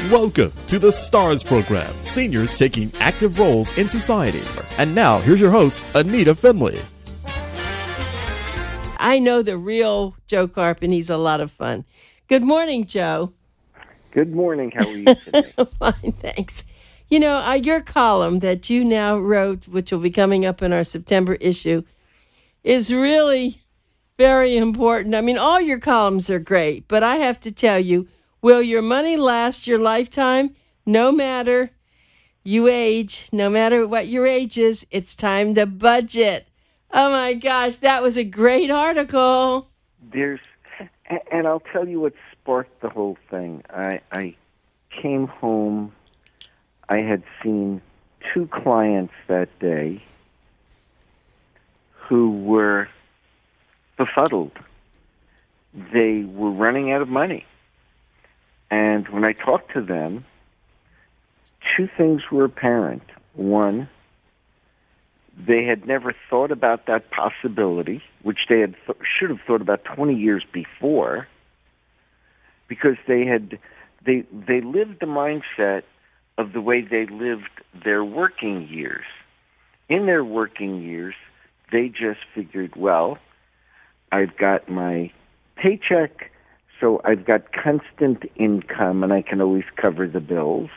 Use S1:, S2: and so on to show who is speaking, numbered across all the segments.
S1: Welcome to the STARS program, seniors taking active roles in society. And now, here's your host, ANITA FINLEY.
S2: I know the real Joe Karp, and he's a lot of fun. Good morning, Joe.
S3: Good morning. How are you today?
S2: Fine, thanks. You know, your column that you now wrote, which will be coming up in our September issue, is really very important. I mean, all your columns are great, but I have to tell you, will your money last your lifetime? No matter you age, no matter what your age is, it's time to budget. Oh, my gosh, that was a great article.
S3: And I'll tell you what sparked the whole thing. I came home. I had seen two clients that day who were befuddled. They were running out of money. And when I talked to them, two things were apparent. One, they had never thought about that possibility, which they had should have thought about 20 years before, because they lived the mindset of the way they lived their working years. In their working years, they just figured, well, I've got my paycheck, so I've got constant income, and I can always cover the bills.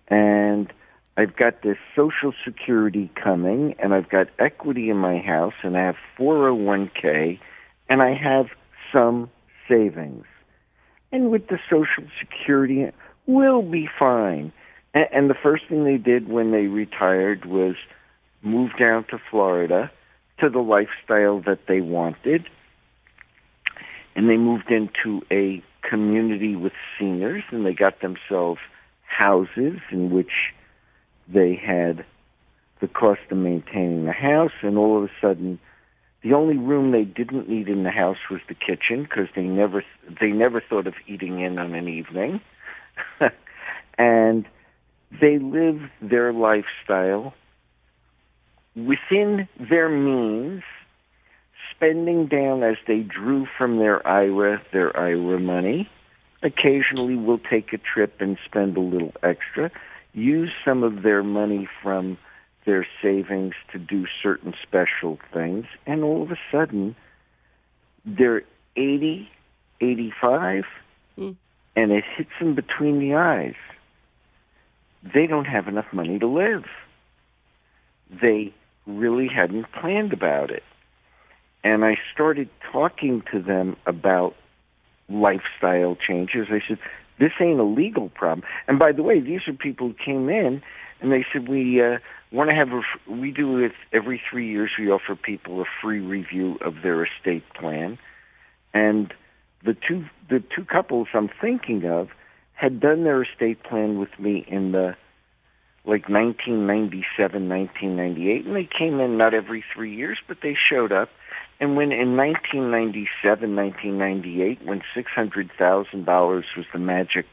S3: And I've got this Social Security coming, and I've got equity in my house, and I have 401k, and I have some savings. And with the Social Security, we'll be fine. And the first thing they did when they retired was move down to Florida to the lifestyle that they wanted. And they moved into a community with seniors, and they got themselves houses in which they had the cost of maintaining the house, and all of a sudden, the only room they didn't need in the house was the kitchen, because they never thought of eating in on an evening. And they lived their lifestyle within their means, spending down as they drew from their IRA money. Occasionally will take a trip and spend a little extra, use some of their money from their savings to do certain special things, and all of a sudden, they're 80, 85, and it hits them between the eyes. They don't have enough money to live. They really hadn't planned about it. And I started talking to them about lifestyle changes. I said, this ain't a legal problem. And by the way, these are people who came in and they said, we want to have we do it every 3 years. We offer people a free review of their estate plan. And the two couples I'm thinking of had done their estate plan with me in the 1997, 1998, and they came in not every 3 years, but they showed up. And when in 1997, 1998, when $600,000 was the magic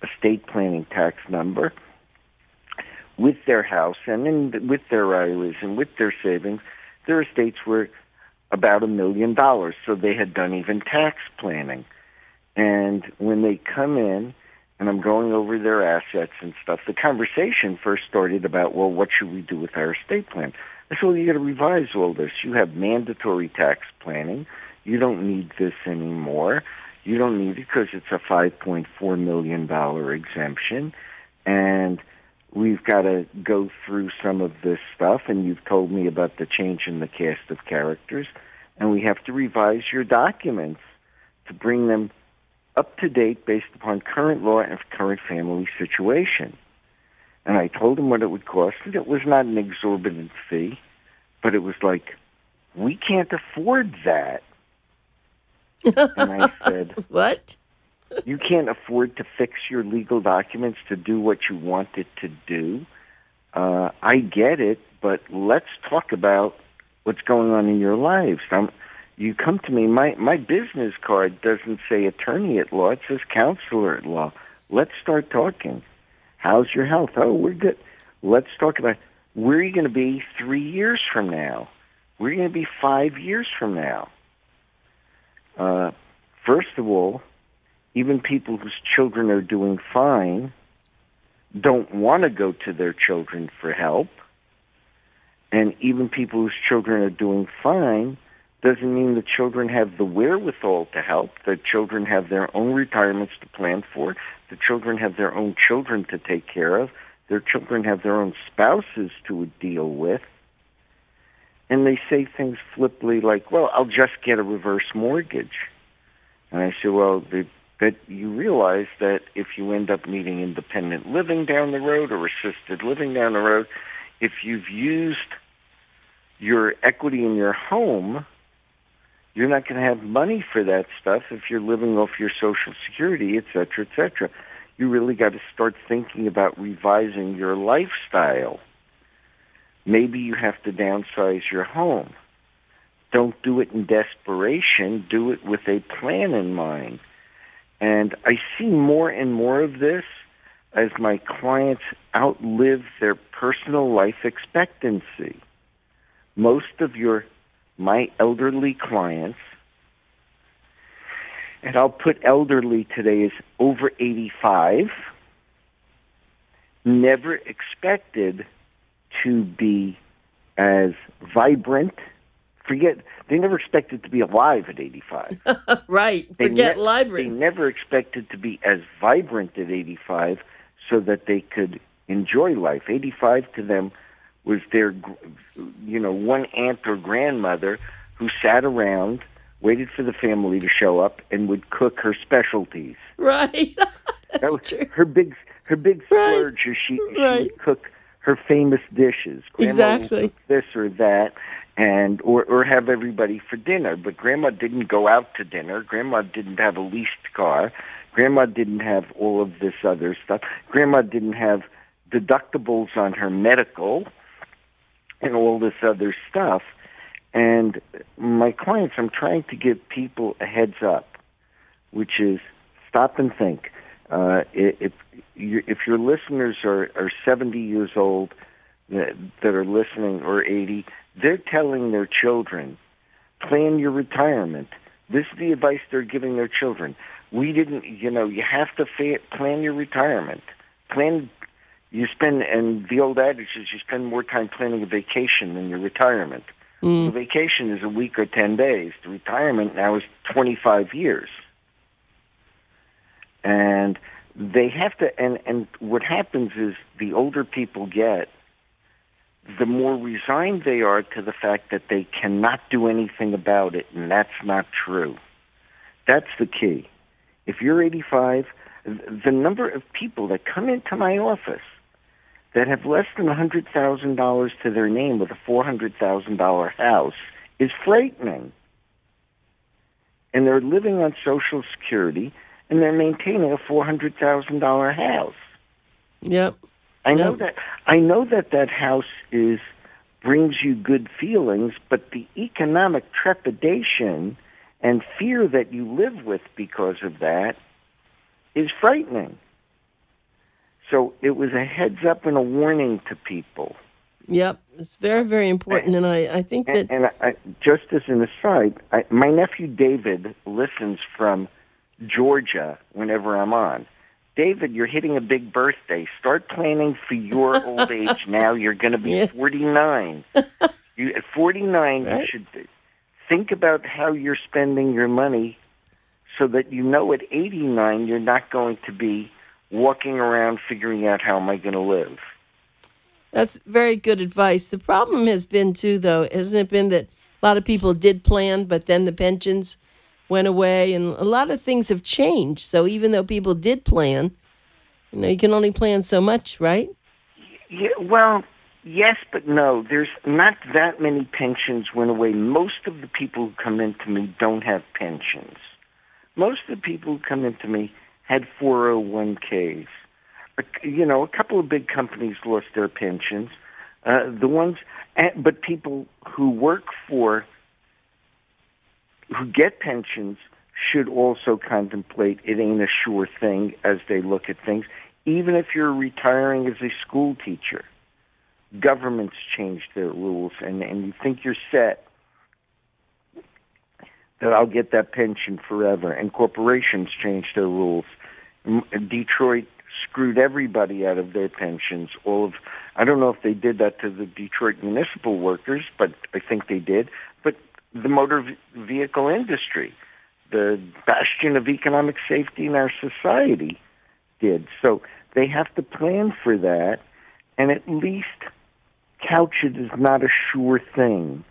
S3: estate planning tax number, with their house and with their IRAs and with their savings, their estates were about $1 million. So they had done even tax planning. And when they come in, and I'm going over their assets and stuff, the conversation first started about, well, what should we do with our estate plan? I said, well, you got to revise all this. You have mandatory tax planning. You don't need this anymore. You don't need it because it's a $5.4 million exemption. And we've got to go through some of this stuff. And you've told me about the change in the cast of characters. And we have to revise your documents to bring them up to date based upon current law and current family situation. And I told him what it would cost, and it was not an exorbitant fee, but it was like, we can't afford that. And I said,
S2: what?
S3: You can't afford to fix your legal documents to do what you want it to do. I get it, but let's talk about what's going on in your lives. You come to me, my business card doesn't say attorney at law, it says counselor at law. Let's start talking. How's your health? Oh, we're good. Let's talk about where are you going to be 3 years from now? Where are you going to be 5 years from now? First of all, even people whose children are doing fine don't want to go to their children for help. And even people whose children are doing fine doesn't mean the children have the wherewithal to help. The children have their own retirements to plan for. The children have their own children to take care of. Their children have their own spouses to deal with. And they say things flippantly like, well, I'll just get a reverse mortgage. And I say, well, but you realize that if you end up needing independent living down the road or assisted living down the road, if you've used your equity in your home, you're not going to have money for that stuff if you're living off your Social Security, et cetera, et cetera. You really got to start thinking about revising your lifestyle. Maybe you have to downsize your home. Don't do it in desperation. Do it with a plan in mind. And I see more and more of this as my clients outlive their personal life expectancy. Most of my elderly clients, and I'll put elderly today as over 85, never expected to be as vibrant. They never expected to be alive at 85.
S2: Right. Forget vibrant.
S3: They never expected to be as vibrant at 85 so that they could enjoy life. 85 to them was their, one aunt or grandmother who sat around, waited for the family to show up, and would cook her specialties.
S2: Right.
S3: That was true. Her big splurge. Right. She would cook her famous dishes. Grandma would cook this or that, and or have everybody for dinner. But Grandma didn't go out to dinner. Grandma didn't have a leased car. Grandma didn't have all of this other stuff. Grandma didn't have deductibles on her medical and all this other stuff. And my clients, I'm trying to give people a heads up, which is stop and think. If your listeners are 70 years old that are listening, or 80, they're telling their children, plan your retirement. This is the advice they're giving their children. You have to plan your retirement. And the old adage is you spend more time planning a vacation than your retirement. The vacation is a week or 10 days. The retirement now is 25 years. And they have to, and what happens is the older people get, the more resigned they are to the fact that they cannot do anything about it, and that's not true. That's the key. If you're 85, the number of people that come into my office that have less than $100,000 to their name with a $400,000 house is frightening. And they're living on Social Security, and they're maintaining a $400,000 house.
S2: Yep.
S3: I know that house brings you good feelings, but the economic trepidation and fear that you live with because of that is frightening. So it was a heads up and a warning to people.
S2: Yep, it's very, very important, and I think that...
S3: And just as an aside, my nephew David listens from Georgia whenever I'm on. David, you're hitting a big birthday. Start planning for your old age now. You're going to be 49. At 49, right? You should think about how you're spending your money so that at 89 you're not going to be walking around figuring out how am I going to live.
S2: That's very good advice. The problem has been, too, though, hasn't it been that a lot of people did plan, but then the pensions went away, and a lot of things have changed. So even though people did plan, you can only plan so much, right?
S3: Yeah, well, yes, but no. There's not that many pensions went away. Most of the people who come into me don't have pensions. Most of the people who come into me had 401ks. A couple of big companies lost their pensions. But people who get pensions should also contemplate it ain't a sure thing as they look at things. Even if you're retiring as a school teacher, governments change their rules, and you think you're set. that I'll get that pension forever. And corporations changed their rules. Detroit screwed everybody out of their pensions. I don't know if they did that to the Detroit municipal workers, but I think they did. But the motor vehicle industry, the bastion of economic safety in our society, did. So they have to plan for that, and at least couch it is not a sure thing.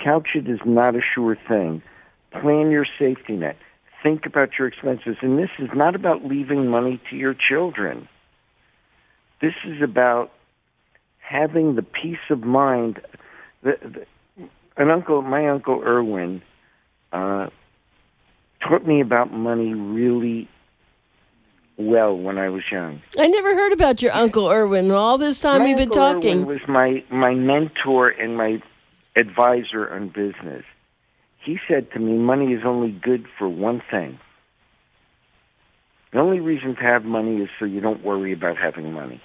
S3: Couch it is not a sure thing. Plan your safety net. Think about your expenses. And this is not about leaving money to your children. This is about having the peace of mind. My Uncle Irwin, taught me about money really well when I was young.
S2: I never heard about your Uncle Irwin. All this time we've been talking.
S3: My Uncle Irwin was my mentor and my advisor on business. He said to me, money is only good for one thing. The only reason to have money is so you don't worry about having money.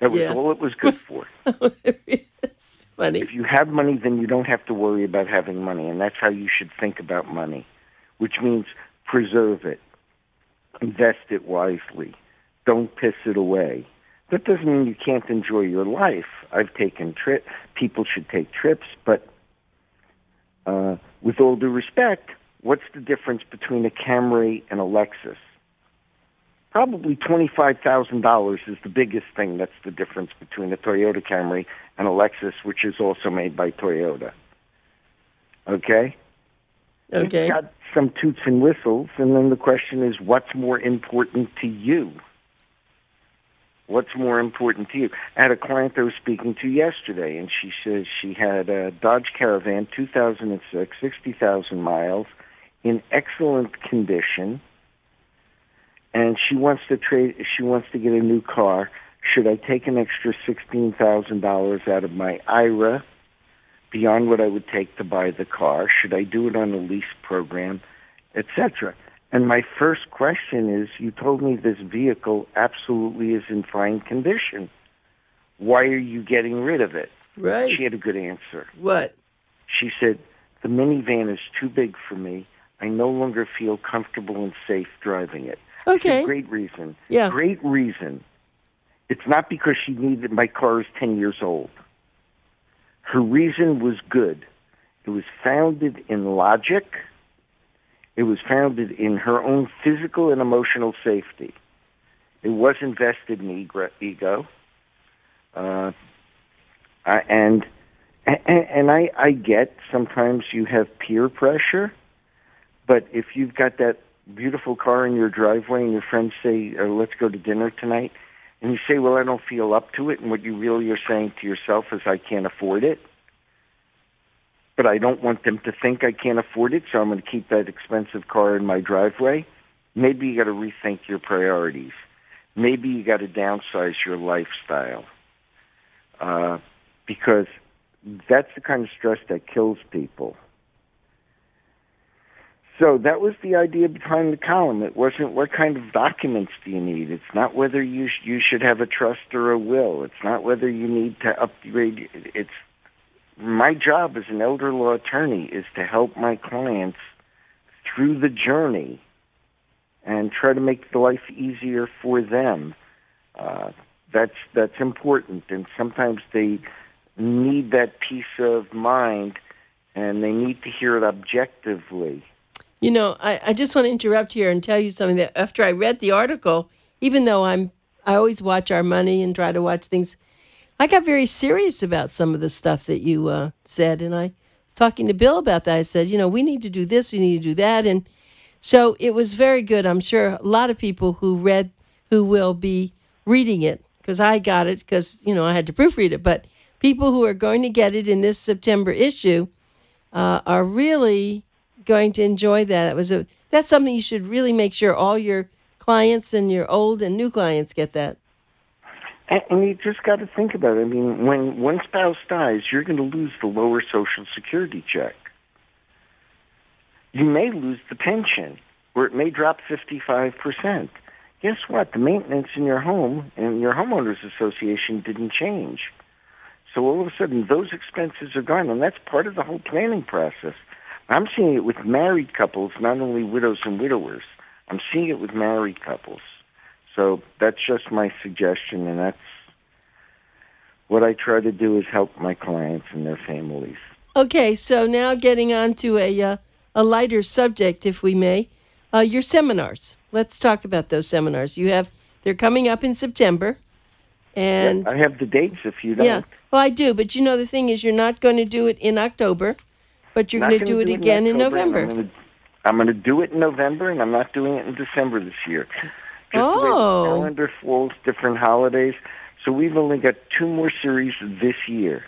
S3: That was all it was good for.
S2: It's funny.
S3: If you have money, then you don't have to worry about having money, and that's how you should think about money, which means preserve it, invest it wisely, don't piss it away. That doesn't mean you can't enjoy your life. I've taken trips. People should take trips, but with all due respect, what's the difference between a Camry and a Lexus? Probably $25,000 is the biggest thing that's the difference between a Toyota Camry and a Lexus, which is also made by Toyota. Okay?
S2: Okay.
S3: It's got some toots and whistles, and then the question is, what's more important to you? What's more important to you? I had a client I was speaking to yesterday, and she says she had a Dodge Caravan, 2006, 60,000 miles, in excellent condition, and she wants to get a new car. Should I take an extra $16,000 out of my IRA beyond what I would take to buy the car? Should I do it on a lease program, etc.? And my first question is, you told me this vehicle absolutely is in fine condition. Why are you getting rid of it?
S2: Right.
S3: She had a good answer.
S2: What?
S3: She said, the minivan is too big for me. I no longer feel comfortable and safe driving it.
S2: Okay.
S3: Said, great reason.
S2: Yeah.
S3: Great reason. It's not because she needed, my car is 10 years old. Her reason was good. It was founded in logic. It was founded in her own physical and emotional safety. It was invested in ego. And I get sometimes you have peer pressure, but if you've got that beautiful car in your driveway and your friends say, let's go to dinner tonight, and you say, well, I don't feel up to it, and what you really are saying to yourself is, I can't afford it. But I don't want them to think I can't afford it, so I'm going to keep that expensive car in my driveway. Maybe you got to rethink your priorities. Maybe you got to downsize your lifestyle, because that's the kind of stress that kills people. So that was the idea behind the column. It wasn't what kind of documents do you need. It's not whether you should have a trust or a will. It's not whether you need to upgrade. It's my job as an elder law attorney is to help my clients through the journey and try to make the life easier for them. That's important, and sometimes they need that peace of mind, and they need to hear it objectively.
S2: You know, I just want to interrupt here and tell you something that after I read the article, even though I always watch our money and try to watch things, I got very serious about some of the stuff that you said, and I was talking to Bill about that. I said, we need to do this, we need to do that, and so it was very good. I'm sure a lot of people who will be reading it, because I got it, because, I had to proofread it, but people who are going to get it in this September issue are really going to enjoy that. That's something you should really make sure all your clients and your old and new clients get that.
S3: And you just got to think about it. I mean, when one spouse dies, you're going to lose the lower Social Security check. You may lose the pension, or it may drop 55%. Guess what? The maintenance in your home and your homeowners association didn't change. So all of a sudden, those expenses are gone, and that's part of the whole planning process. I'm seeing it with married couples, not only widows and widowers. I'm seeing it with married couples. So that's just my suggestion, and that's what I try to do is help my clients and their families.
S2: Okay, so now getting on to a lighter subject, if we may, your seminars. Let's talk about those seminars. They're coming up in September, and
S3: I have the dates if you don't.
S2: Yeah, well, I do, but the thing is, you're not going to do it in October, but you're going to do it again in November.
S3: I'm going to do it in November, and I'm not doing it in December this year. Just the way the calendar falls, different holidays. So we've only got 2 more series this year.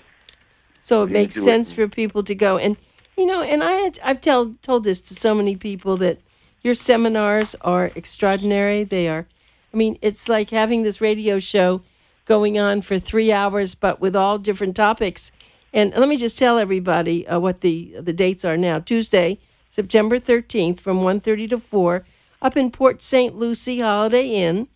S2: So it makes sense for people to go. And, and I've told this to so many people that your seminars are extraordinary. They are, it's like having this radio show going on for 3 hours, but with all different topics. And let me just tell everybody what the dates are now. Tuesday, September 13th from 1:30 to 4 up in Port St. Lucie Holiday Inn.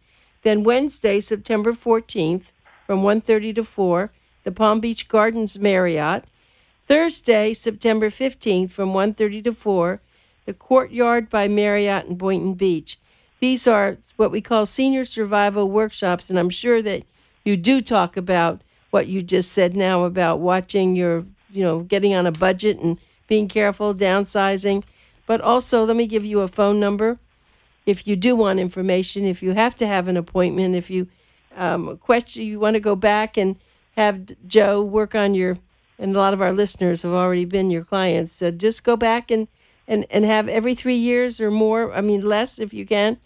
S2: Then Wednesday, September 14th from 1:30 to 4, the Palm Beach Gardens Marriott. Thursday, September 15th from 1:30 to 4, the Courtyard by Marriott in Boynton Beach. These are what we call senior survival workshops, and I'm sure that you do talk about what you just said now about watching your, getting on a budget and being careful, downsizing. But also, let me give you a phone number. If you do want information, if you have to have an appointment, if you you want to go back and have Joe work on and a lot of our listeners have already been your clients, so just go back and have every 3 years or more, less if you can.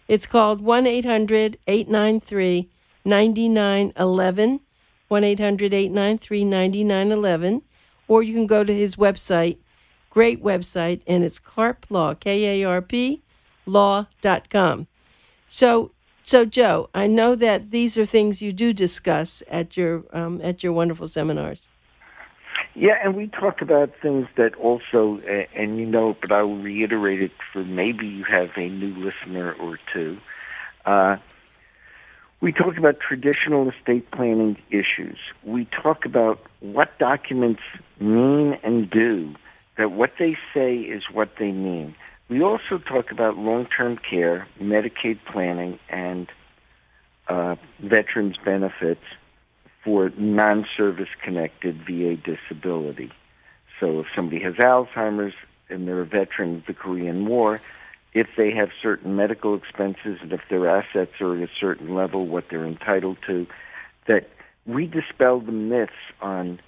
S2: It's called 1-800-893-9911, 1-800-893-9911, or you can go to his website, great website, and it's Karp Law, Karp law.com. So Joe, I know that these are things you do discuss at your wonderful seminars.
S3: Yeah, and we talk about things that also, and but I will reiterate it for maybe you have a new listener or two. We talk about traditional estate planning issues. We talk about what documents mean and do, that what they say is what they mean. We also talk about long-term care, Medicaid planning, and veterans benefits for non-service-connected VA disability. So if somebody has Alzheimer's and they're a veteran of the Korean War, if they have certain medical expenses and if their assets are at a certain level, what they're entitled to, that we dispel the myths on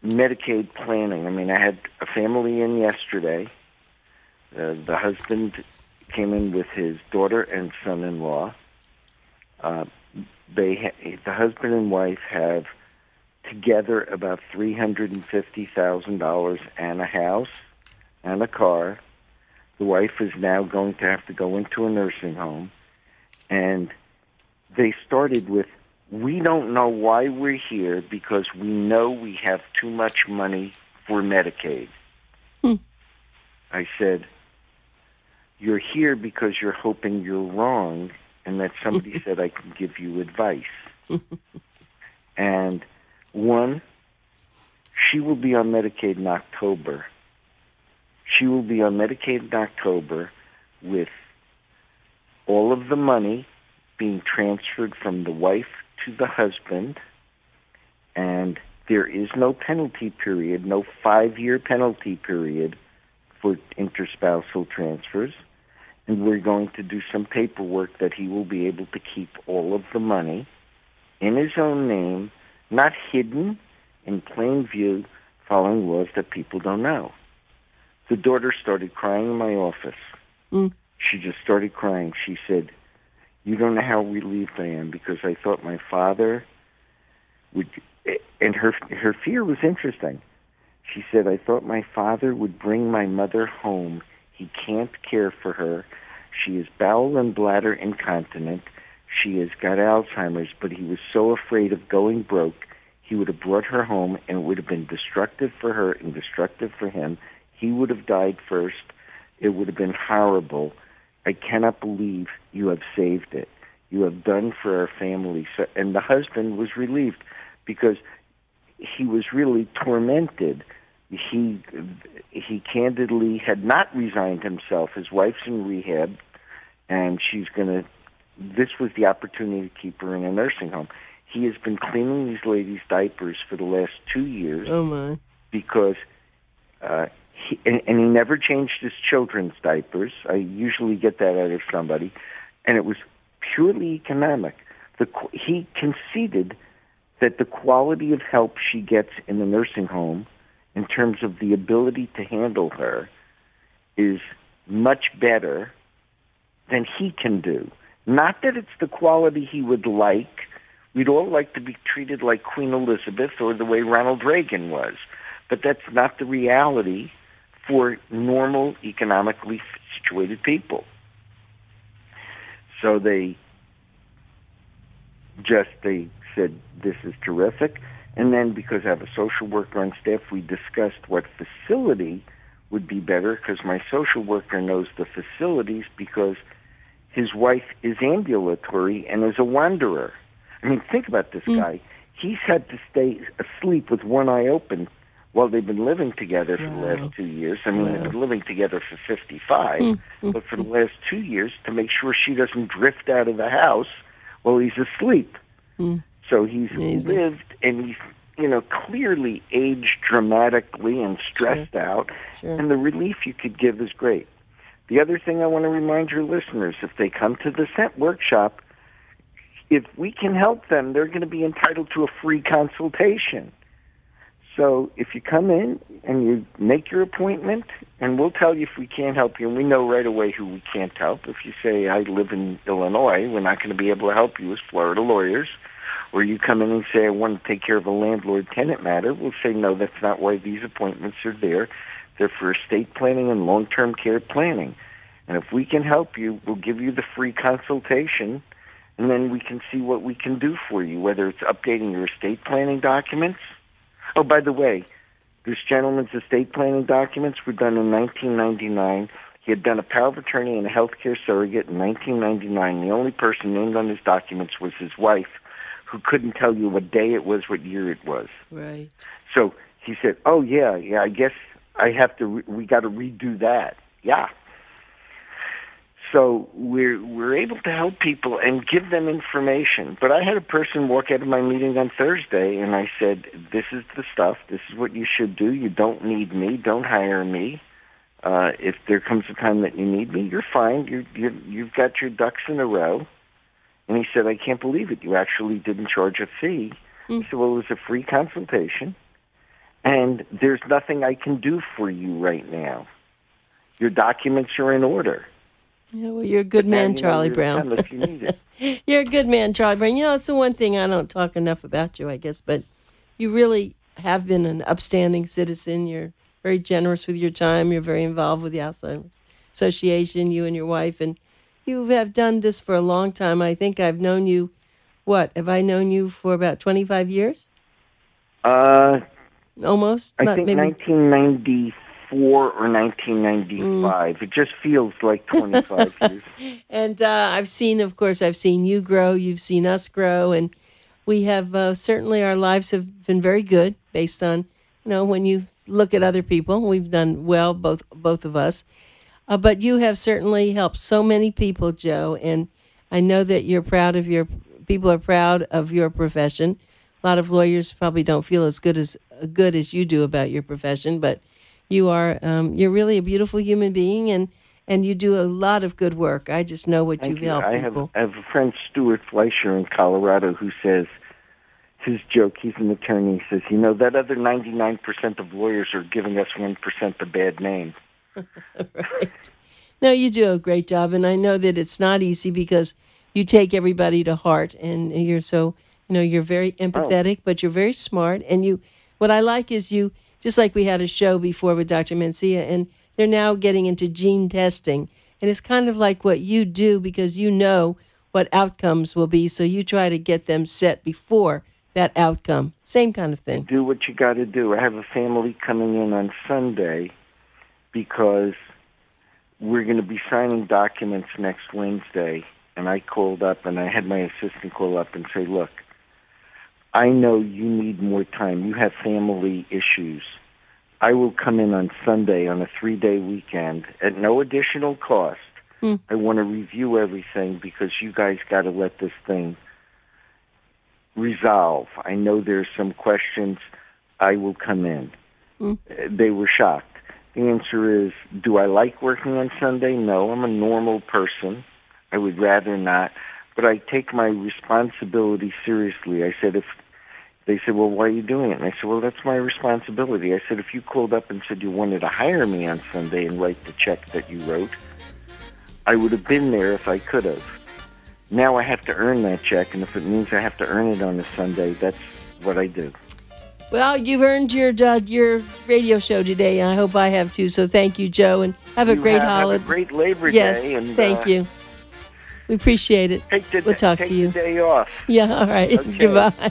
S3: Medicaid planning. I had a family in yesterday. The husband came in with his daughter and son-in-law. The husband and wife have together about $350,000 and a house and a car. The wife is now going to have to go into a nursing home. And they started with, we don't know why we're here because we know we have too much money for Medicaid. I said, you're here because you're hoping you're wrong and that somebody said I can give you advice. And one, she will be on Medicaid in October. She will be on Medicaid in October with all of the money being transferred from the wife to the husband, and there is no penalty period, no 5-year penalty period for interspousal transfers. And we're going to do some paperwork that he will be able to keep all of the money in his own name, not hidden, in plain view, following laws that people don't know. The daughter started crying in my office. She just started crying. She said, you don't know how relieved I am because I thought my father would, and her fear was interesting. She said, I thought my father would bring my mother home. He can't care for her. She is bowel and bladder incontinent. She has got Alzheimer's, but he was so afraid of going broke, he would have brought her home, and it would have been destructive for her and destructive for him. He would have died first. It would have been horrible. I cannot believe you have saved it. You have done for our family. So, and the husband was relieved because he was really tormented. He candidly had not resigned himself. His wife's in rehab, and this was the opportunity to keep her in a nursing home. He has been cleaning these ladies' diapers for the last 2 years.
S2: Oh, my.
S3: Because he never changed his children's diapers. I usually get that out of somebody. And it was purely economic. He conceded that the quality of help she gets in the nursing home in terms of the ability to handle her is much better than he can do. Not that it's the quality he would like. We'd all like to be treated like Queen Elizabeth or the way Ronald Reagan was. But that's not the reality for normal, economically situated people. So they said, this is terrific. And then because I have a social worker on staff, we discussed what facility would be better, because my social worker knows the facilities because his wife is ambulatory and is a wanderer. I mean, think about this guy. He's had to stay asleep with one eye open while they've been living together for the last 2 years. I mean, they've been living together for 55, but for the last 2 years to make sure she doesn't drift out of the house while he's asleep. So he's lived, and he's, clearly aged dramatically and stressed out, and the relief you could give is great. The other thing I want to remind your listeners, if they come to the Scent Workshop, if we can help them, they're going to be entitled to a free consultation. So if you come in and you make your appointment, and we'll tell you if we can't help you, and we know right away who we can't help. If you say, I live in Illinois, we're not going to be able to help you as Florida lawyers. Or you come in and say, I want to take care of a landlord-tenant matter, we'll say, no, that's not why these appointments are there. They're for estate planning and long-term care planning. And if we can help you, we'll give you the free consultation, and then we can see what we can do for you, whether it's updating your estate planning documents. Oh, by the way, this gentleman's estate planning documents were done in 1999. He had done a power of attorney and a healthcare surrogate in 1999. The only person named on his documents was his wife, who couldn't tell you what day it was, what year it was.
S2: Right.
S3: So he said, oh, yeah, I guess we got to redo that. Yeah. So we're able to help people and give them information. But I had a person walk out of my meeting on Thursday, and I said, this is the stuff. This is what you should do. You don't need me. Don't hire me. If there comes a time that you need me, you're fine. You've got your ducks in a row. And he said, I can't believe it. You actually didn't charge a fee. I said, well, it was a free consultation, and there's nothing I can do for you right now. Your documents are in order.
S2: Yeah, well, you're a good man, Charlie Brown.
S3: If you need it.
S2: You're a good man, Charlie Brown. It's the one thing I don't talk enough about you, I guess, but you really have been an upstanding citizen. You're very generous with your time. You're very involved with the Alzheimer's Association, you and your wife, and you have done this for a long time. I think I've known you, have I known you for about 25 years? Almost?
S3: I think maybe 1994 or 1995. It just feels like 25 years.
S2: And I've seen you grow. You've seen us grow. And we have certainly, our lives have been very good based on, when you look at other people. We've done well, both of us. But you have certainly helped so many people, Joe, and I know that people are proud of your profession. A lot of lawyers probably don't feel as good as you do about your profession, but you're really a beautiful human being, and you do a lot of good work. I just know what you've helped people.
S3: I have a friend, Stuart Fleischer in Colorado, who says, his joke, he's an attorney, he says, that other 99% of lawyers are giving us 1% a bad name.
S2: Right. No, you do a great job, and I know that it's not easy because you take everybody to heart, and you're so, you're very empathetic, but you're very smart, and what I like is you, just like we had a show before with Dr. Mencia, and they're now getting into gene testing, and it's kind of like what you do because you know what outcomes will be, so you try to get them set before that outcome. Same kind of thing.
S3: Do what you got to do. I have a family coming in on Sunday because we're going to be signing documents next Wednesday, and I called up, and I had my assistant call up and say, look, I know you need more time. You have family issues. I will come in on Sunday on a 3-day weekend at no additional cost. I want to review everything because you guys got to let this thing resolve. I know there's some questions. I will come in. They were shocked. The answer is, do I like working on Sunday? No, I'm a normal person. I would rather not. But I take my responsibility seriously. I said, if they said, well, why are you doing it? And I said, well, that's my responsibility. I said, if you called up and said you wanted to hire me on Sunday and write the check that you wrote, I would have been there if I could have. Now I have to earn that check, and if it means I have to earn it on a Sunday, that's what I do.
S2: Well, you've earned your radio show today, and I hope I have too. So thank you, Joe, and have a great holiday.
S3: Have a great Labor Day.
S2: Yes, thank you. We appreciate it. We'll talk to you.
S3: Take the day off.
S2: Yeah, all right.
S3: Okay.
S2: Goodbye.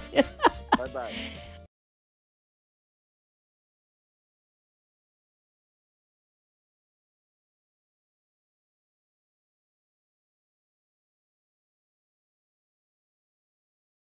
S3: Bye-bye.